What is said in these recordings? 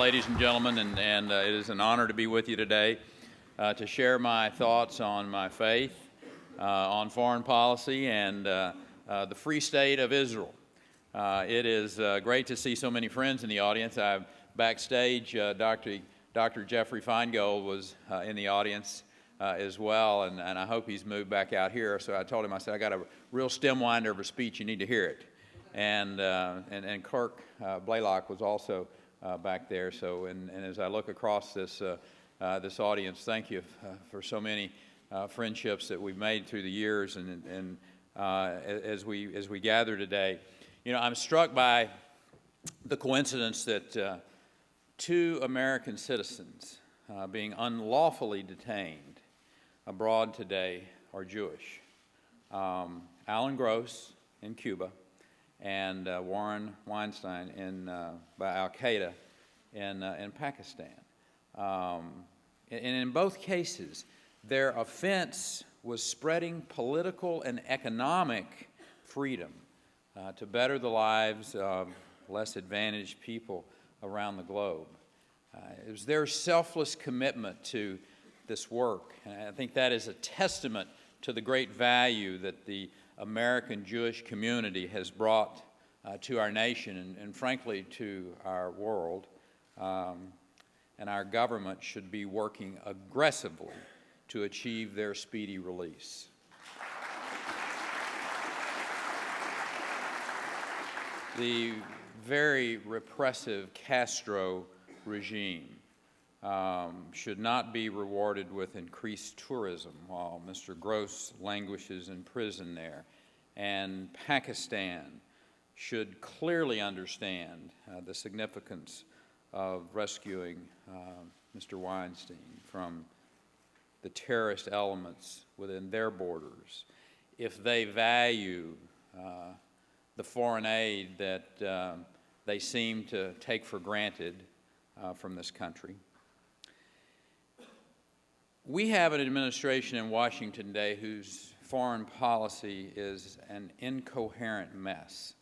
ladies and gentlemen, and it is an honor to be with you today to share my thoughts on my faith, on foreign policy, and the Free State of Israel. It is great to see so many friends in the audience. Backstage, Dr. Jeffrey Feingold was in the audience as well, and I hope he's moved back out here. So I told him, I said, I got a real stem winder of a speech, you need to hear it. And Kirk Blaylock was also back there. So, and as I look across this audience, thank you for so many friendships that we've made through the years, and as we gather today. You know, I'm struck by the coincidence that two American citizens being unlawfully detained abroad today are Jewish. Alan Gross in Cuba and Warren Weinstein by Al-Qaeda in Pakistan. And in both cases, their offense was spreading political and economic freedom to better the lives of less advantaged people around the globe. It was their selfless commitment to this work, and I think that is a testament to the great value that the American Jewish community has brought to our nation and frankly to our world, and our government should be working aggressively to achieve their speedy release. The very repressive Castro regime should not be rewarded with increased tourism while Mr. Gross languishes in prison there. And Pakistan should clearly understand the significance of rescuing Mr. Weinstein from the terrorist elements within their borders if they value the foreign aid that they seem to take for granted from this country. We have an administration in Washington today whose foreign policy is an incoherent mess.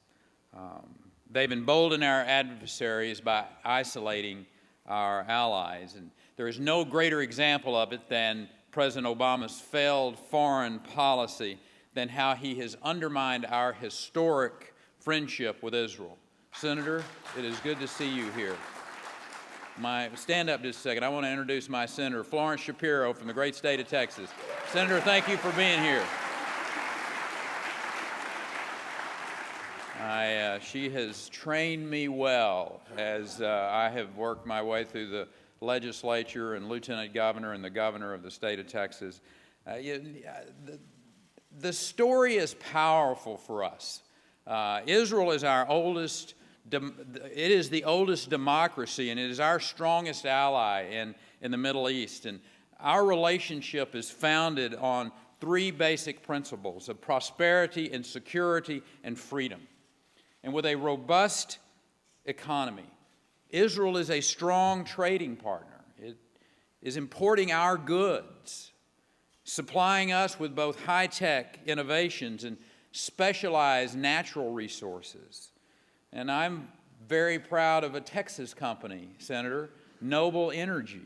They've emboldened our adversaries by isolating our allies, and there is no greater example of it than President Obama's failed foreign policy than how he has undermined our historic friendship with Israel. Senator, it is good to see you here. Stand up just a second. I want to introduce my senator, Florence Shapiro from the great state of Texas. Senator, thank you for being here. She has trained me well as I have worked my way through the legislature and lieutenant governor and the governor of the state of Texas. The story is powerful for us. Israel is our oldest. It is the oldest democracy, and it is our strongest ally in the Middle East. And our relationship is founded on three basic principles of prosperity and security and freedom. And with a robust economy, Israel is a strong trading partner. It is importing our goods, supplying us with both high-tech innovations and specialized natural resources. And I'm very proud of a Texas company, Senator, Noble Energy,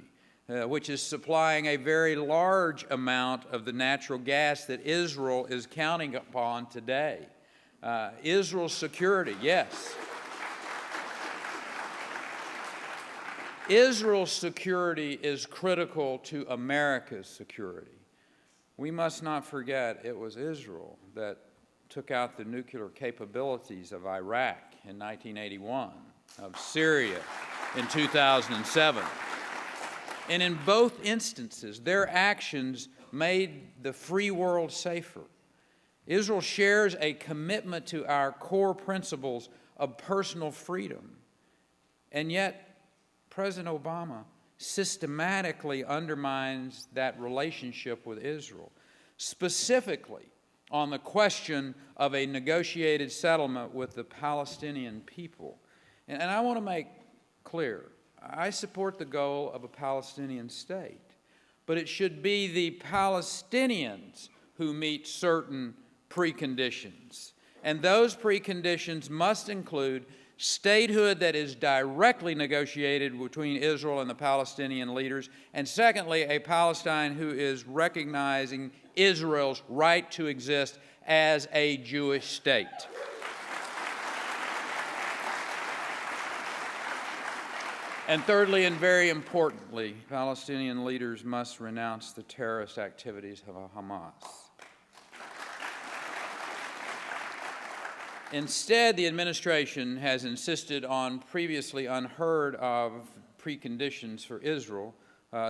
which is supplying a very large amount of the natural gas that Israel is counting upon today. Israel's security, yes. Israel's security is critical to America's security. We must not forget it was Israel that took out the nuclear capabilities of Iraq in 1981, of Syria in 2007. And in both instances, their actions made the free world safer. Israel shares a commitment to our core principles of personal freedom. And yet, President Obama systematically undermines that relationship with Israel, specifically on the question of a negotiated settlement with the Palestinian people. And I want to make clear, I support the goal of a Palestinian state, but it should be the Palestinians who meet certain preconditions. And those preconditions must include statehood that is directly negotiated between Israel and the Palestinian leaders, and secondly, a Palestine who is recognizing Israel's right to exist as a Jewish state. And thirdly, and very importantly, Palestinian leaders must renounce the terrorist activities of Hamas. Instead, the administration has insisted on previously unheard of preconditions for Israel,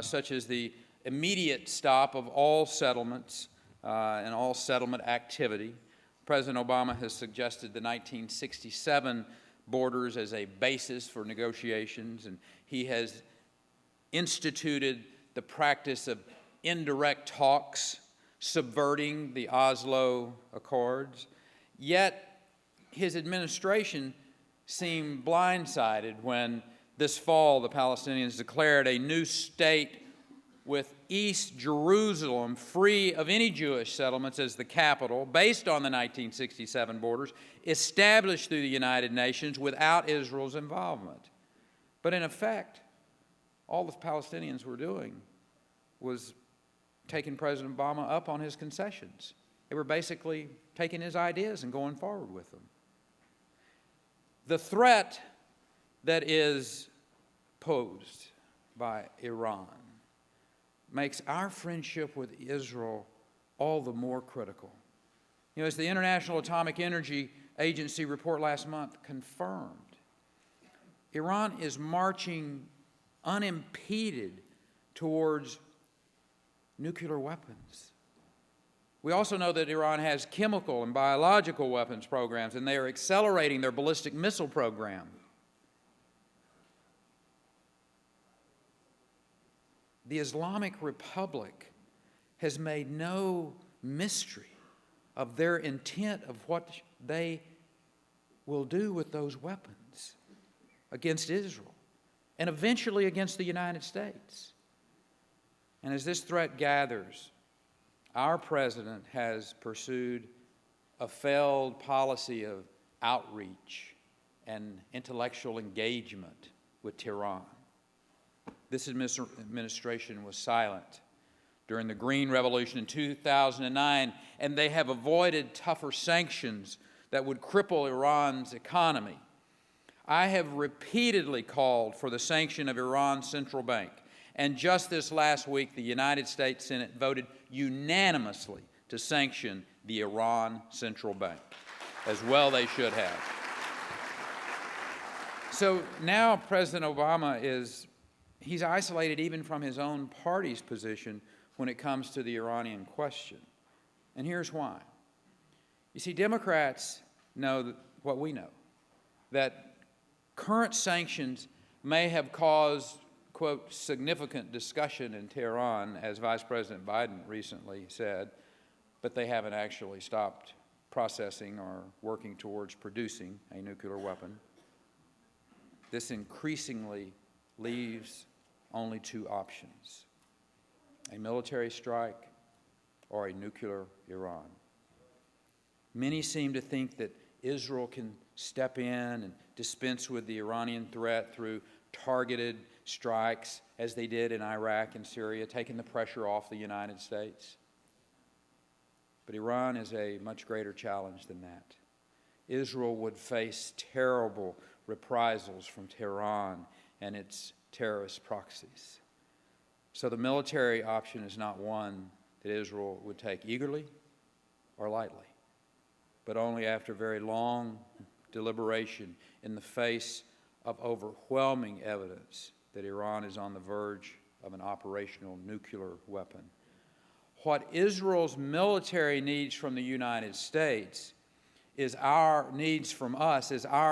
such as the immediate stop of all settlements and all settlement activity. President Obama has suggested the 1967 borders as a basis for negotiations, and he has instituted the practice of indirect talks, subverting the Oslo Accords. Yet, his administration seemed blindsided when this fall the Palestinians declared a new state with East Jerusalem free of any Jewish settlements as the capital, based on the 1967 borders, established through the United Nations without Israel's involvement. But in effect, all the Palestinians were doing was taking President Obama up on his concessions. They were basically taking his ideas and going forward with them. The threat that is posed by Iran makes our friendship with Israel all the more critical. You know, as the International Atomic Energy Agency report last month confirmed, Iran is marching unimpeded towards nuclear weapons. We also know that Iran has chemical and biological weapons programs, and they are accelerating their ballistic missile program. The Islamic Republic has made no mystery of their intent of what they will do with those weapons against Israel and eventually against the United States. And as this threat gathers, our president has pursued a failed policy of outreach and intellectual engagement with Tehran. This administration was silent during the Green Revolution in 2009, and they have avoided tougher sanctions that would cripple Iran's economy. I have repeatedly called for the sanction of Iran's central bank, and just this last week, the United States Senate voted unanimously to sanction the Iran Central Bank, as well they should have. So now President Obama he's isolated even from his own party's position when it comes to the Iranian question. And here's why. You see, Democrats know what we know, that current sanctions may have caused, quote, significant discussion in Tehran, as Vice President Biden recently said, but they haven't actually stopped processing or working towards producing a nuclear weapon. This increasingly leaves only two options: a military strike or a nuclear Iran. Many seem to think that Israel can step in and dispense with the Iranian threat through targeted strikes, as they did in Iraq and Syria, taking the pressure off the United States. But Iran is a much greater challenge than that. Israel would face terrible reprisals from Tehran and its terrorist proxies. So the military option is not one that Israel would take eagerly or lightly, but only after very long deliberation in the face of overwhelming evidence that Iran is on the verge of an operational nuclear weapon. What Israel's military needs from the United States is our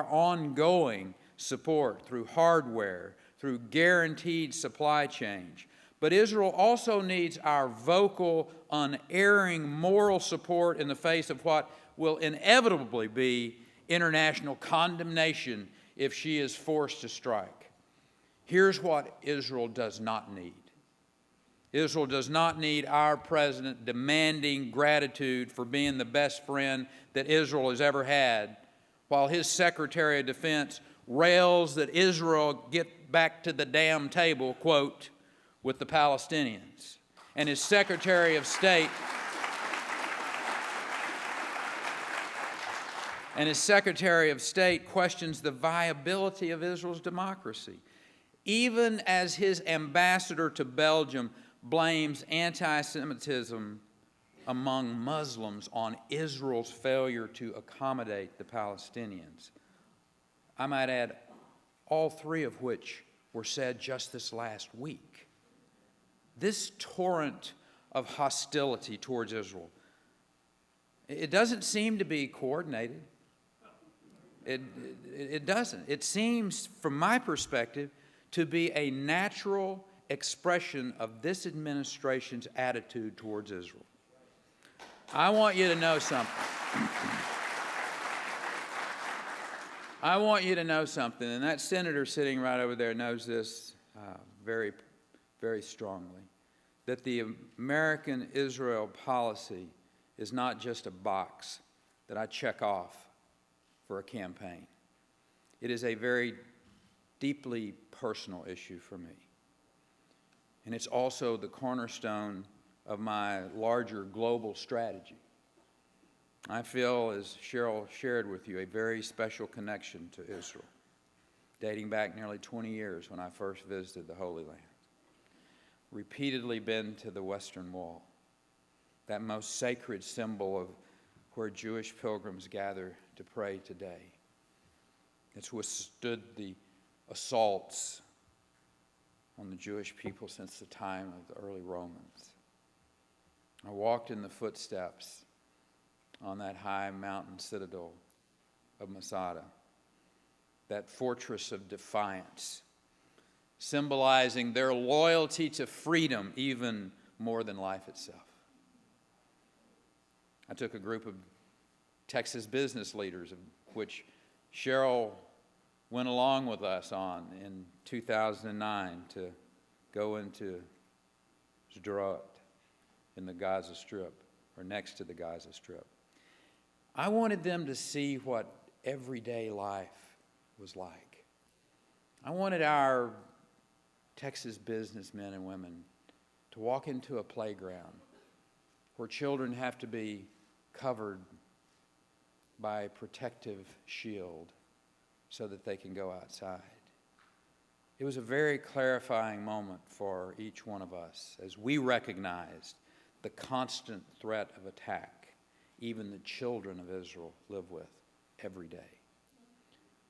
ongoing support through hardware, through guaranteed supply chains. But Israel also needs our vocal, unerring moral support in the face of what will inevitably be international condemnation if she is forced to strike. Here's what Israel does not need. Israel does not need our president demanding gratitude for being the best friend that Israel has ever had, while his Secretary of Defense rails that Israel get back to the damn table, quote, with the Palestinians. And his Secretary of State questions the viability of Israel's democracy, even as his ambassador to Belgium blames anti-Semitism among Muslims on Israel's failure to accommodate the Palestinians. I might add, all three of which were said just this last week. This torrent of hostility towards Israel, it doesn't seem to be coordinated. It doesn't. It seems, from my perspective, to be a natural expression of this administration's attitude towards Israel. I want you to know something. I want you to know something, and that senator sitting right over there knows this very, very strongly, that the American-Israel policy is not just a box that I check off for a campaign. It is a very deeply personal issue for me. And it's also the cornerstone of my larger global strategy. I feel, as Cheryl shared with you, a very special connection to Israel, dating back nearly 20 years when I first visited the Holy Land. Repeatedly been to the Western Wall, that most sacred symbol of where Jewish pilgrims gather to pray today. It's withstood the assaults on the Jewish people since the time of the early Romans. I walked in the footsteps on that high mountain citadel of Masada, that fortress of defiance, symbolizing their loyalty to freedom even more than life itself. I took a group of Texas business leaders, of which Cheryl went along with us on in 2009 to go into Sderot in the Gaza Strip, or next to the Gaza Strip. I wanted them to see what everyday life was like. I wanted our Texas businessmen and women to walk into a playground where children have to be covered by a protective shield so that they can go outside. It was a very clarifying moment for each one of us as we recognized the constant threat of attack even the children of Israel live with every day.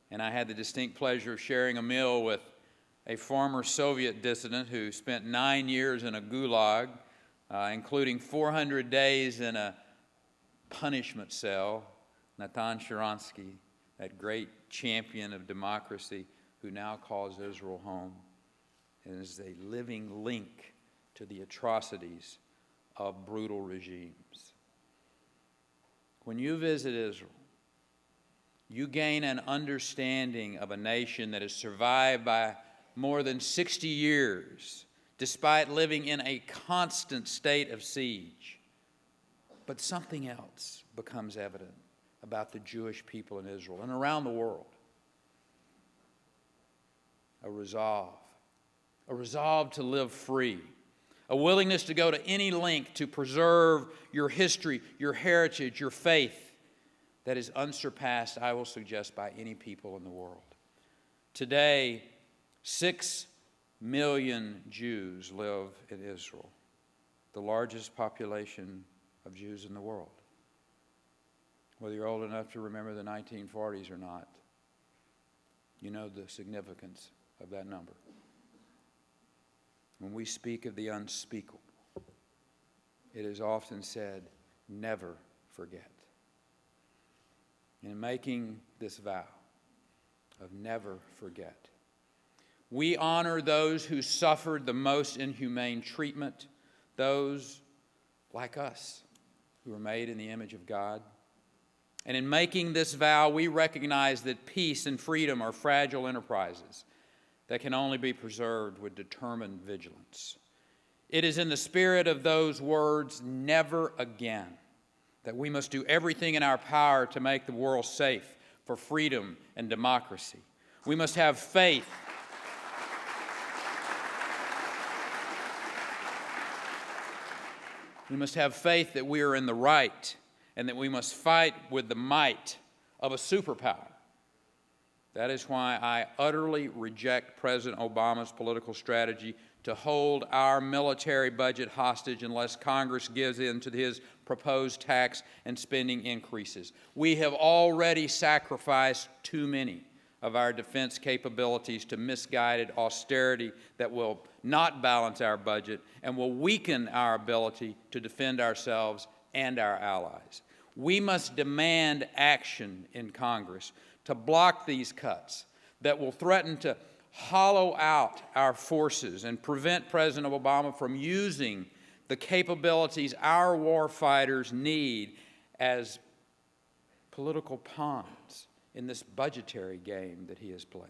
And I had the distinct pleasure of sharing a meal with a former Soviet dissident who spent 9 years in a gulag, including 400 days in a punishment cell, Natan Sharansky, that great champion of democracy who now calls Israel home and is a living link to the atrocities of brutal regimes. When you visit Israel, you gain an understanding of a nation that has survived by more than 60 years, despite living in a constant state of siege. But something else becomes evident about the Jewish people in Israel and around the world. A resolve to live free, a willingness to go to any length to preserve your history, your heritage, your faith that is unsurpassed, I will suggest, by any people in the world. Today, 6 million Jews live in Israel, the largest population of Jews in the world. Whether you're old enough to remember the 1940s or not, you know the significance of that number. When we speak of the unspeakable, it is often said, never forget. In making this vow of never forget, we honor those who suffered the most inhumane treatment, those like us who were made in the image of God. And in making this vow, we recognize that peace and freedom are fragile enterprises that can only be preserved with determined vigilance. It is in the spirit of those words, never again, that we must do everything in our power to make the world safe for freedom and democracy. We must have faith. We must have faith that we are in the right and that we must fight with the might of a superpower. That is why I utterly reject President Obama's political strategy to hold our military budget hostage unless Congress gives in to his proposed tax and spending increases. We have already sacrificed too many of our defense capabilities to misguided austerity that will not balance our budget and will weaken our ability to defend ourselves and our allies. We must demand action in Congress to block these cuts that will threaten to hollow out our forces and prevent President Obama from using the capabilities our war fighters need as political pawns in this budgetary game that he is playing.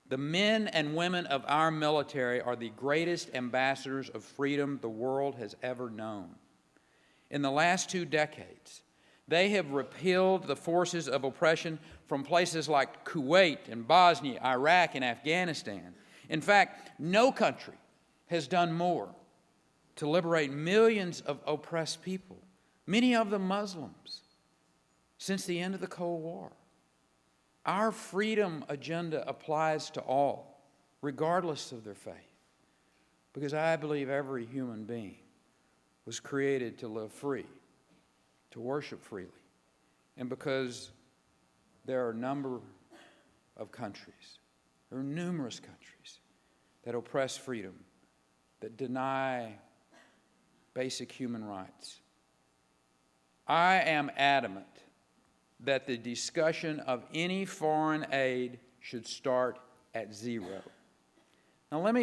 The men and women of our military are the greatest ambassadors of freedom the world has ever known. In the last 2 decades, they have repelled the forces of oppression from places like Kuwait and Bosnia, Iraq, and Afghanistan. In fact, no country has done more to liberate millions of oppressed people, many of them Muslims, since the end of the Cold War. Our freedom agenda applies to all, regardless of their faith, because I believe every human being was created to live free, to worship freely, and because there are a number of countries, there are numerous countries that oppress freedom, that deny basic human rights. I am adamant that the discussion of any foreign aid should start at zero. Now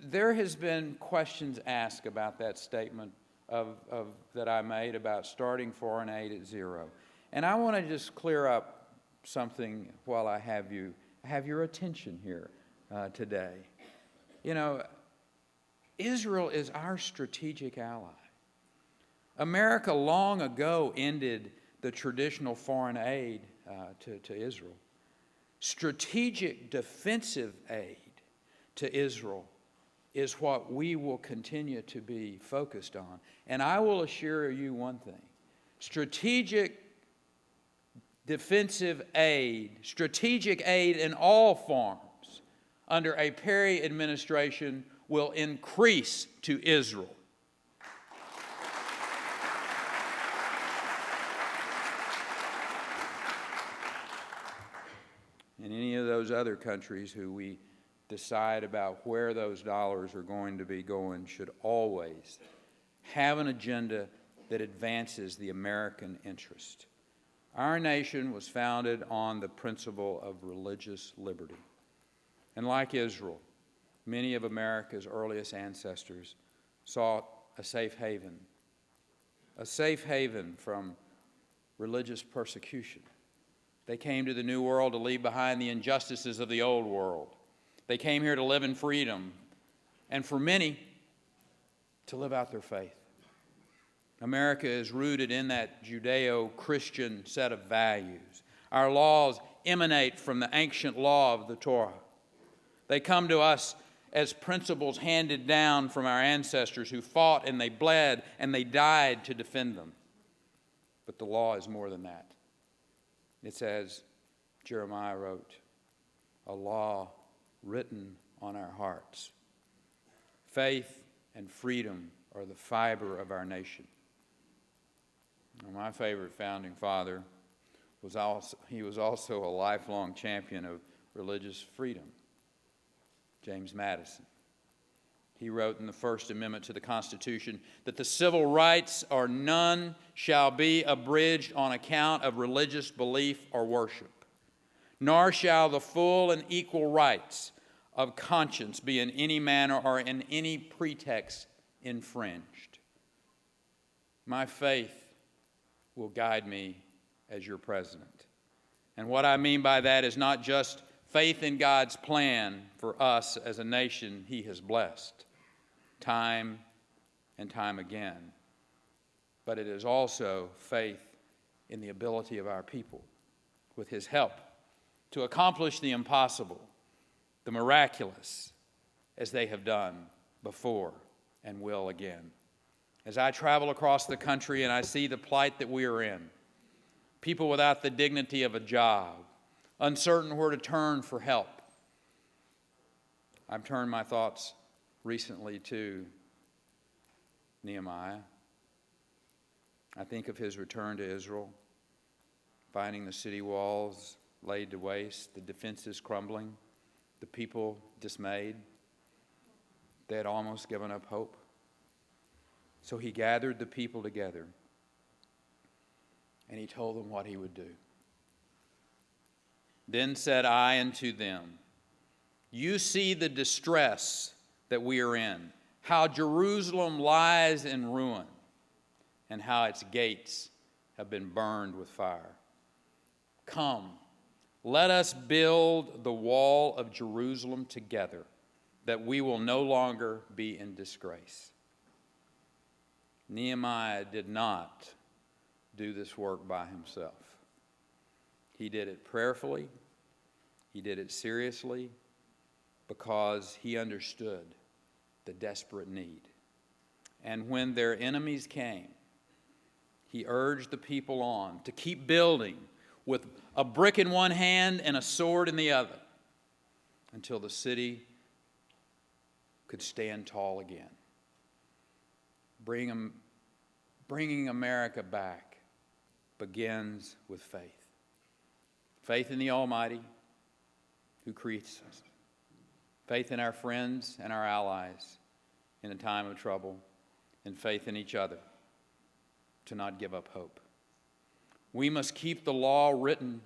there has been questions asked about that statement that I made about starting foreign aid at zero. And I want to just clear up something while I have your attention here today. You know, Israel is our strategic ally. America long ago ended the traditional foreign aid to Israel. Strategic defensive aid to Israel is what we will continue to be focused on. And I will assure you one thing. Strategic defensive aid, strategic aid in all forms under a Perry administration will increase to Israel. And any of those other countries who we decide about where those dollars are going to be going should always have an agenda that advances the American interest. Our nation was founded on the principle of religious liberty. And like Israel, many of America's earliest ancestors sought a safe haven from religious persecution. They came to the New World to leave behind the injustices of the Old World. They came here to live in freedom, and for many, to live out their faith. America is rooted in that Judeo-Christian set of values. Our laws emanate from the ancient law of the Torah. They come to us as principles handed down from our ancestors who fought and they bled and they died to defend them. But the law is more than that. It's as Jeremiah wrote, a law written on our hearts. Faith and freedom are the fiber of our nation. My favorite founding father was also a lifelong champion of religious freedom, James Madison. He wrote in the First Amendment to the Constitution that the civil rights are none shall be abridged on account of religious belief or worship, nor shall the full and equal rights of conscience be in any manner or in any pretext infringed. My faith will guide me as your president. And what I mean by that is not just faith in God's plan for us as a nation he has blessed time and time again, but it is also faith in the ability of our people, with his help, to accomplish the impossible, the miraculous, as they have done before and will again. As I travel across the country and I see the plight that we are in, people without the dignity of a job, uncertain where to turn for help, I've turned my thoughts recently to Nehemiah. I think of his return to Israel, finding the city walls laid to waste, the defenses crumbling, the people dismayed. They had almost given up hope. So he gathered the people together and he told them what he would do. Then said I unto them, you see the distress that we are in, how Jerusalem lies in ruin, and how its gates have been burned with fire. Come, let us build the wall of Jerusalem together, that we will no longer be in disgrace. Nehemiah did not do this work by himself. He did it prayerfully. He did it seriously because he understood the desperate need. And when their enemies came, he urged the people on to keep building with a brick in one hand and a sword in the other until the city could stand tall again. Bringing America back begins with faith. Faith in the Almighty who creates us. Faith in our friends and our allies in a time of trouble, and faith in each other to not give up hope. We must keep the law written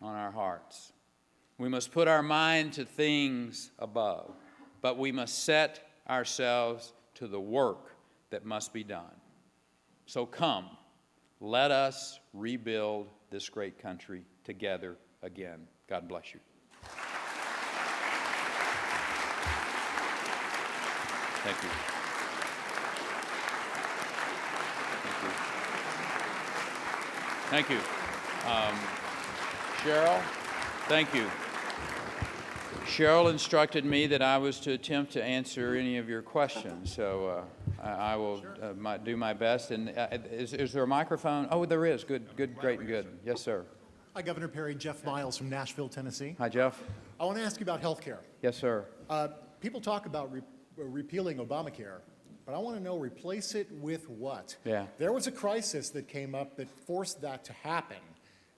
on our hearts. We must put our mind to things above, but we must set ourselves to the work that must be done. So come, let us rebuild this great country together again. God bless you. Thank you. Thank you. Cheryl, thank you. Cheryl instructed me that I was to attempt to answer any of your questions, so I will do my best. And is there a microphone? Oh, there is. Good, great, and good. Yes, sir. Hi, Governor Perry. Jeff Miles from Nashville, Tennessee. Hi, Jeff. I want to ask you about health care. Yes, sir. People talk about repealing Obamacare, but I want to know, replace it with what? Yeah. There was a crisis that came up that forced that to happen,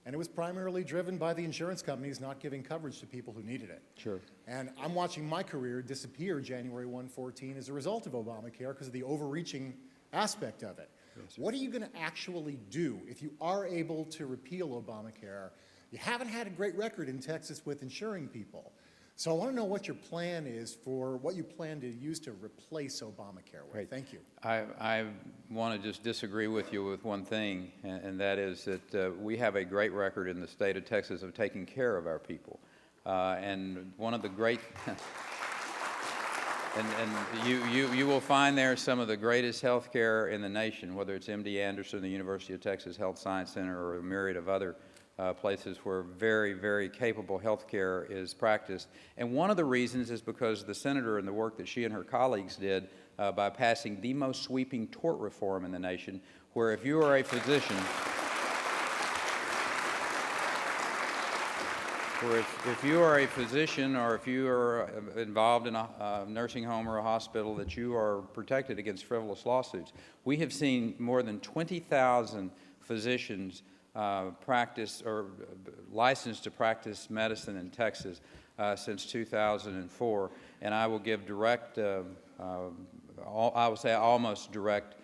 and it was primarily driven by the insurance companies not giving coverage to people who needed it. Sure. And I'm watching my career disappear January 1/14 as a result of Obamacare because of the overreaching aspect of it. Yes, what are you going to actually do if you are able to repeal Obamacare? You haven't had a great record in Texas with insuring people. So I want to know what your plan is for what you plan to use to replace Obamacare with. Right. Thank you. I want to just disagree with you with one thing, and that is that we have a great record in the state of Texas of taking care of our people. And one of the great, and you will find there some of the greatest health care in the nation, whether it's MD Anderson, the University of Texas Health Science Center, or a myriad of other places where very, very capable health care is practiced. And one of the reasons is because the senator and the work that she and her colleagues did by passing the most sweeping tort reform in the nation, where if you are a physician, if you are a physician or if you are involved in a nursing home or a hospital, that you are protected against frivolous lawsuits. We have seen more than 20,000 physicians practice or licensed to practice medicine in Texas since 2004, and I will give direct, I will say almost direct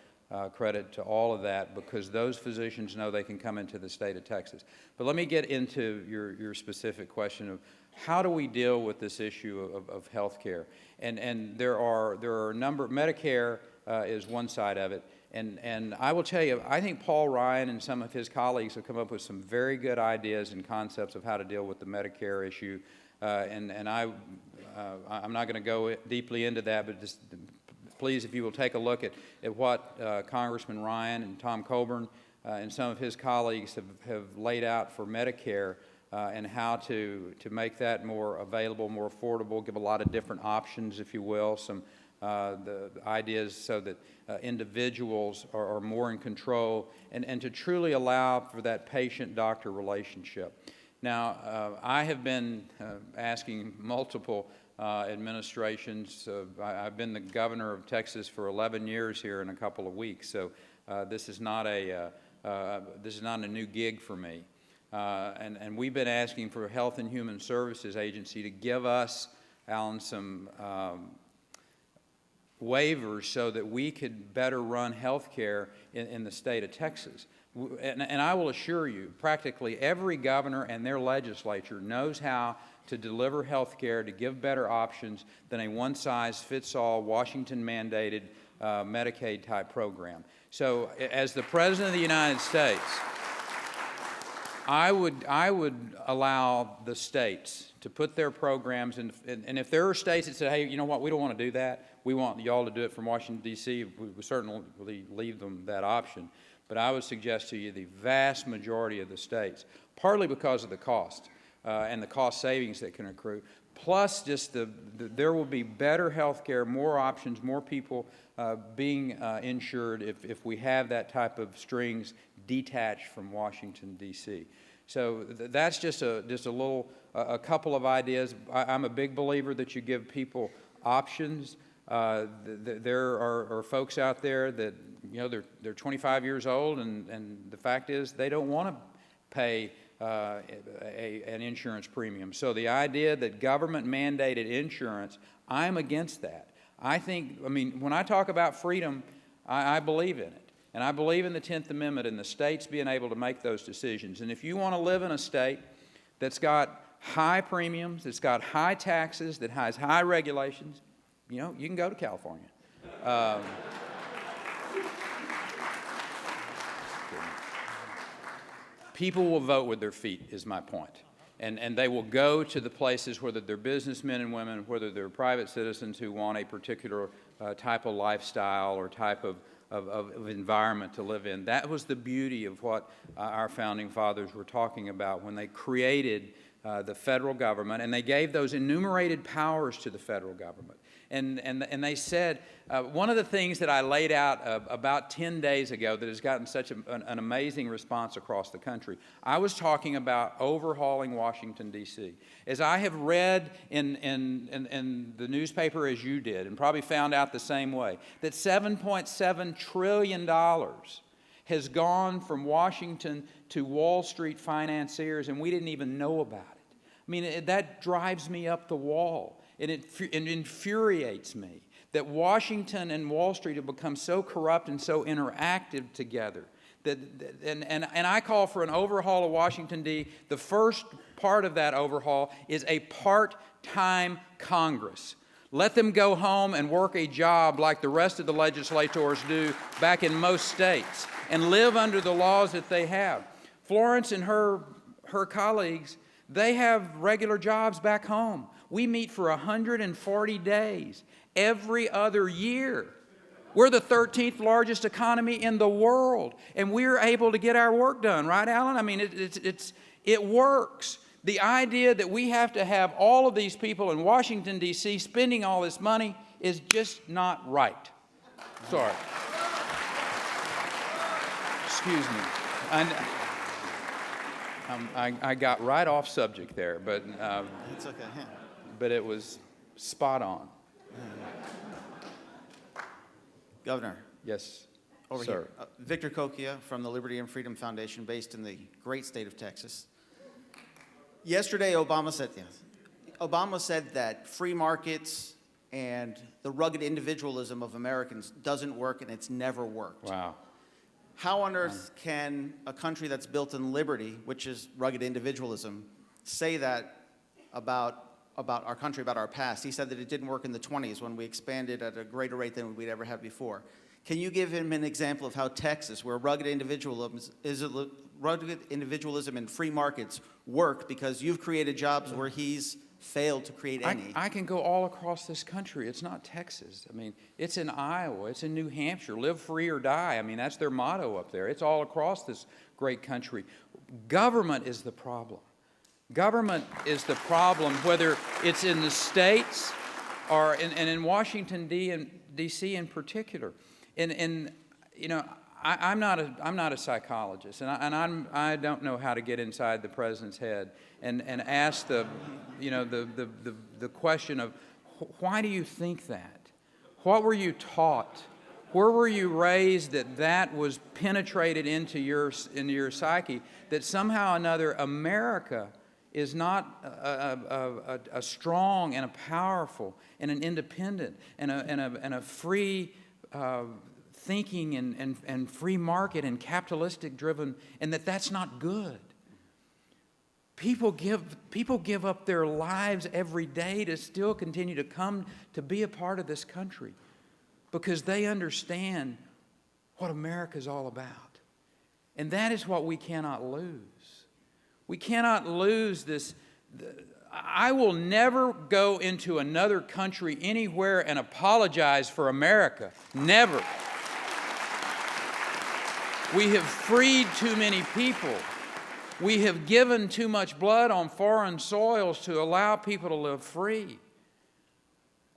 credit to all of that, because those physicians know they can come into the state of Texas. But let me get into your specific question of how do we deal with this issue of health care. And there are a number, Medicare is one side of it. And I will tell you, I think Paul Ryan and some of his colleagues have come up with some very good ideas and concepts of how to deal with the Medicare issue. I'm not going to go deeply into that, but just please, if you will take a look at what Congressman Ryan and Tom Coburn and some of his colleagues have laid out for Medicare, and how to make that more available, more affordable, give a lot of different options, if you will, some the ideas so that individuals are more in control, and to truly allow for that patient-doctor relationship. Now, I have been asking multiple administrations. I've been the governor of Texas for 11 years here in a couple of weeks, so this is not a new gig for me. And we've been asking for Health and Human Services Agency to give us, Alan, some waivers so that we could better run health care in the state of Texas. And I will assure you, practically every governor and their legislature knows how to deliver health care, to give better options than a one-size-fits-all, Washington-mandated Medicaid-type program. So as the President of the United States, I would allow the states to put their programs in, and if there are states that say, hey, you know what, we don't want to do that, we want y'all to do it from Washington, D.C., we would certainly leave them that option. But I would suggest to you the vast majority of the states, partly because of the cost and the cost savings that can accrue, plus just there will be better health care, more options, more people being insured if we have that type of strings detached from Washington, D.C. So that's just a couple of ideas. I'm a big believer that you give people options. There are folks out there that, you know, they're 25 years old, and the fact is they don't want to pay an insurance premium. So the idea that government-mandated insurance, I'm against that. I mean, when I talk about freedom, I believe in it. And I believe in the 10th Amendment and the states being able to make those decisions. And if you want to live in a state that's got high premiums, that's got high taxes, that has high regulations, you know, you can go to California. People will vote with their feet, is my point. And they will go to the places, whether they're businessmen and women, whether they're private citizens who want a particular type of lifestyle or type of environment to live in. That was the beauty of what our founding fathers were talking about when they created the federal government, and they gave those enumerated powers to the federal government. And they said, one of the things that I laid out about 10 days ago that has gotten such an amazing response across the country, I was talking about overhauling Washington, D.C. As I have read in the newspaper as you did, and probably found out the same way, that $7.7 trillion has gone from Washington to Wall Street financiers, and we didn't even know about it. I mean, that drives me up the wall. And it infuriates me that Washington and Wall Street have become so corrupt and so interactive together. And I call for an overhaul of Washington, D.C. The first part of that overhaul is a part-time Congress. Let them go home and work a job like the rest of the legislators do back in most states and live under the laws that they have. Florence and her colleagues, they have regular jobs back home. We meet for 140 days every other year. We're the 13th largest economy in the world, and we're able to get our work done, right, Alan? I mean, it works. The idea that we have to have all of these people in Washington, D.C. spending all this money is just not right. Sorry. Excuse me. I got right off subject there, but it's okay. Yeah. But it was spot on. Governor. Yes, Over sir. here. Victor Coquia from the Liberty and Freedom Foundation, based in the great state of Texas. Yesterday, Obama said that free markets and the rugged individualism of Americans doesn't work, and it's never worked. Wow. How on earth can a country that's built in liberty, which is rugged individualism, say that about our country, about our past? He said that it didn't work in the 20s when we expanded at a greater rate than we'd ever had before. Can you give him an example of how Texas, where rugged individualism and free markets work, because you've created jobs where he's failed to create any? I can go all across this country. It's not Texas. I mean, it's in Iowa. It's in New Hampshire. Live free or die. I mean, that's their motto up there. It's all across this great country. Government is the problem. Government is the problem, whether it's in the states or in Washington, D.C. in particular. And you know, I'm not a psychologist, and I don't know how to get inside the president's head and ask the question of why do you think that? What were you taught? Where were you raised that was penetrated into your psyche, that somehow or another America is not a strong and a powerful and an independent and a free thinking and free market and capitalistic driven, and that's not good. People give up their lives every day to still continue to come to be a part of this country because they understand what America is all about. And that is what we cannot lose. We cannot lose this. I will never go into another country anywhere and apologize for America. Never. We have freed too many people. We have given too much blood on foreign soils to allow people to live free.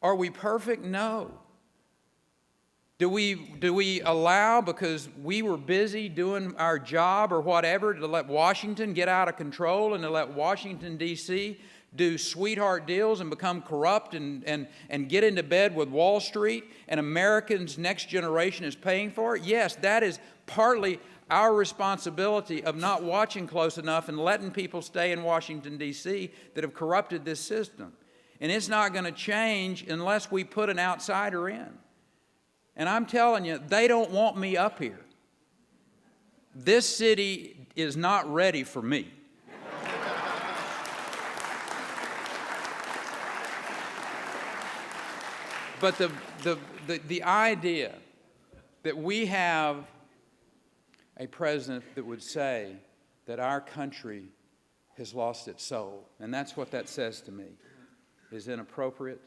Are we perfect? No. Do we allow, because we were busy doing our job or whatever, to let Washington get out of control and to let Washington, D.C. do sweetheart deals and become corrupt and get into bed with Wall Street, and Americans' next generation is paying for it? Yes, that is partly our responsibility of not watching close enough and letting people stay in Washington, D.C. that have corrupted this system. And it's not going to change unless we put an outsider in. And I'm telling you, they don't want me up here. This city is not ready for me. But the idea that we have a president that would say that our country has lost its soul, and that's what that says to me, is inappropriate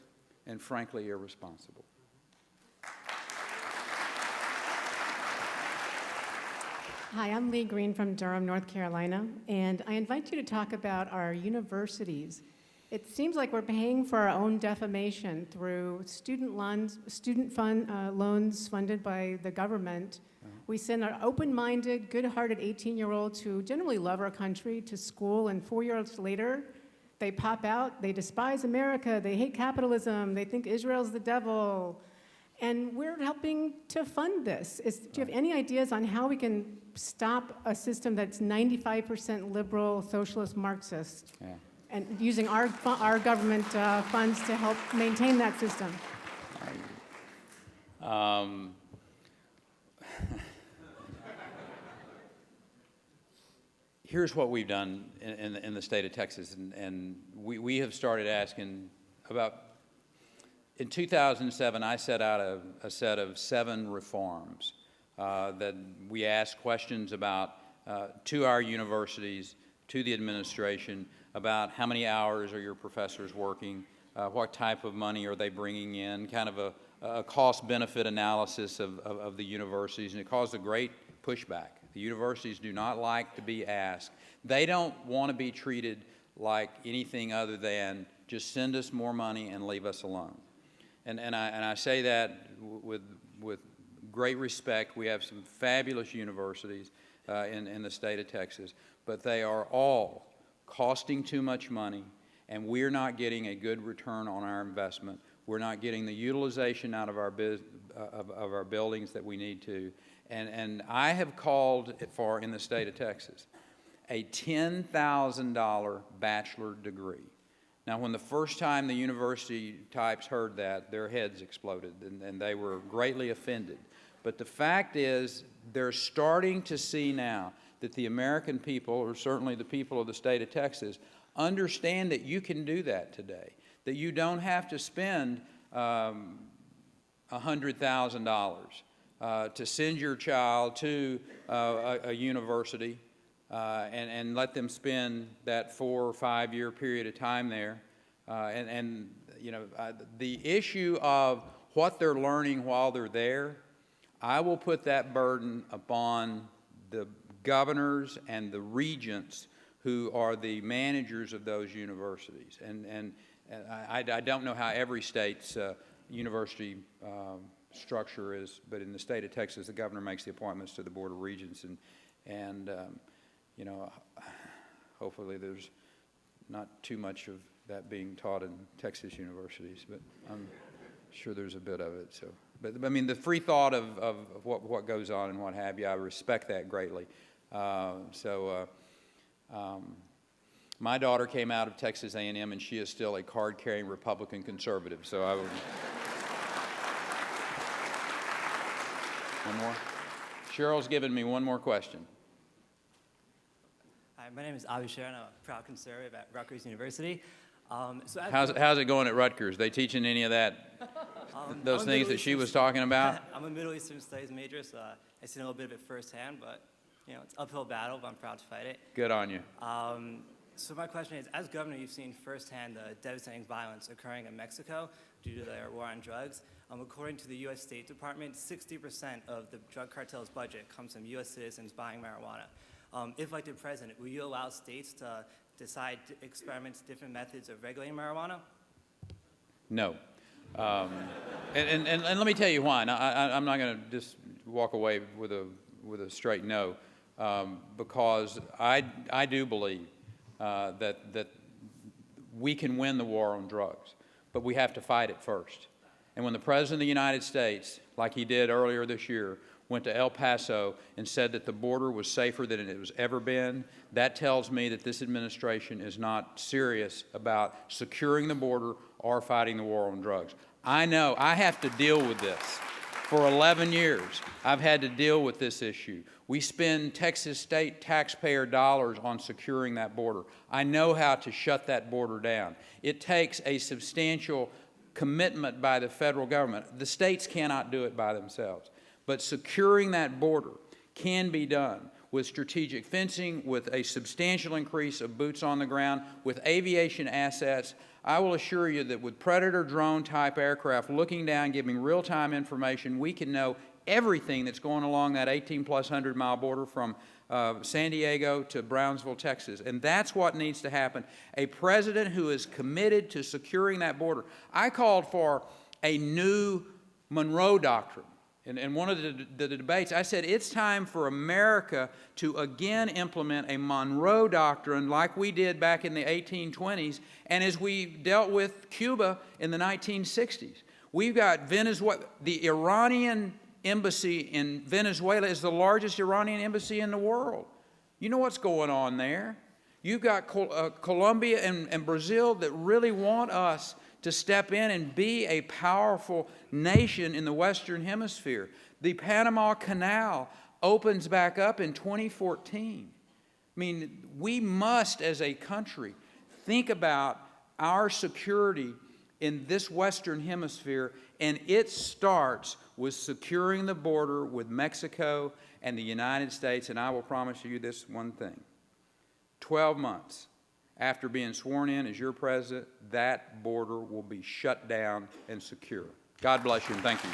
and frankly irresponsible. Hi, I'm Lee Green from Durham, North Carolina, and I invite you to talk about our universities. It seems like we're paying for our own defamation through student loans funded by the government. We send our open-minded, good-hearted 18-year-olds who generally love our country to school, and 4 years later, they pop out, they despise America, they hate capitalism, they think Israel's the devil, and we're helping to fund this. Do you have any ideas on how we can stop a system that's 95% liberal, socialist, Marxist, and using our government funds to help maintain that system? Here's what we've done in the state of Texas, and we have started asking about. In 2007, I set out a set of 7 reforms that we asked questions about to our universities, to the administration, about how many hours are your professors working, what type of money are they bringing in, kind of a cost-benefit analysis of the universities, and it caused a great pushback. The universities do not like to be asked. They don't want to be treated like anything other than just send us more money and leave us alone. And I say that with great respect. We have some fabulous universities in the state of Texas, but they are all costing too much money, and we're not getting a good return on our investment. We're not getting the utilization out of our of our buildings that we need to. And I have called for, in the state of Texas, a $10,000 bachelor degree. Now, when the first time the university types heard that, their heads exploded, and they were greatly offended. But the fact is, they're starting to see now that the American people, or certainly the people of the state of Texas, understand that you can do that today, that you don't have to spend $100,000 to send your child to a university and let them spend that 4 or 5 year period of time there. The issue of what they're learning while they're there, I will put that burden upon the governors and the regents who are the managers of those universities. And I don't know how every state's university structure is, but in the state of Texas, the governor makes the appointments to the Board of Regents, and you know, hopefully there's not too much of that being taught in Texas universities, but I'm sure there's a bit of it. So, but I mean, the free thought of what goes on and what have you, I respect that greatly. My daughter came out of Texas A&M, and she is still a card-carrying Republican conservative. So I would. One more. Cheryl's given me one more question. Hi, my name is Abhishek. I'm a proud conservative at Rutgers University. How's it going at Rutgers? They teaching any of that, those things that she was talking about? I'm a Middle Eastern Studies major, so I've seen a little bit of it firsthand, but you know, it's an uphill battle, but I'm proud to fight it. Good on you. So my question is, as governor, you've seen firsthand the devastating violence occurring in Mexico due to their war on drugs. According to the U.S. State Department, 60% of the drug cartel's budget comes from U.S. citizens buying marijuana. If elected president, will you allow states to decide to experiment different methods of regulating marijuana? No. And let me tell you why. Now, I'm not going to just walk away with a straight no, because I do believe that we can win the war on drugs, but we have to fight it first. And when the President of the United States, like he did earlier this year, went to El Paso and said that the border was safer than it has ever been, that tells me that this administration is not serious about securing the border or fighting the war on drugs. I know I have to deal with this. For 11 years, I've had to deal with this issue. We spend Texas state taxpayer dollars on securing that border. I know how to shut that border down. It takes a substantial commitment by the federal government. The states cannot do it by themselves. But securing that border can be done with strategic fencing, with a substantial increase of boots on the ground, with aviation assets. I will assure you that with Predator drone-type aircraft looking down, giving real-time information, we can know everything that's going along that 18-plus 100-mile border from San Diego to Brownsville, Texas. And that's what needs to happen. A president who is committed to securing that border. I called for a new Monroe Doctrine. In one of the debates, I said it's time for America to again implement a Monroe Doctrine like we did back in the 1820s and as we dealt with Cuba in the 1960s. We've got Venezuela. The Iranian embassy in Venezuela is the largest Iranian embassy in the world. You know what's going on there. You've got Colombia and Brazil that really want us to step in and be a powerful nation in the Western Hemisphere. The Panama Canal opens back up in 2014. I mean, we must, as a country, think about our security in this Western Hemisphere, and it starts with securing the border with Mexico and the United States, and I will promise you this one thing. 12 months after being sworn in as your president, that border will be shut down and secure. God bless you, and thank you.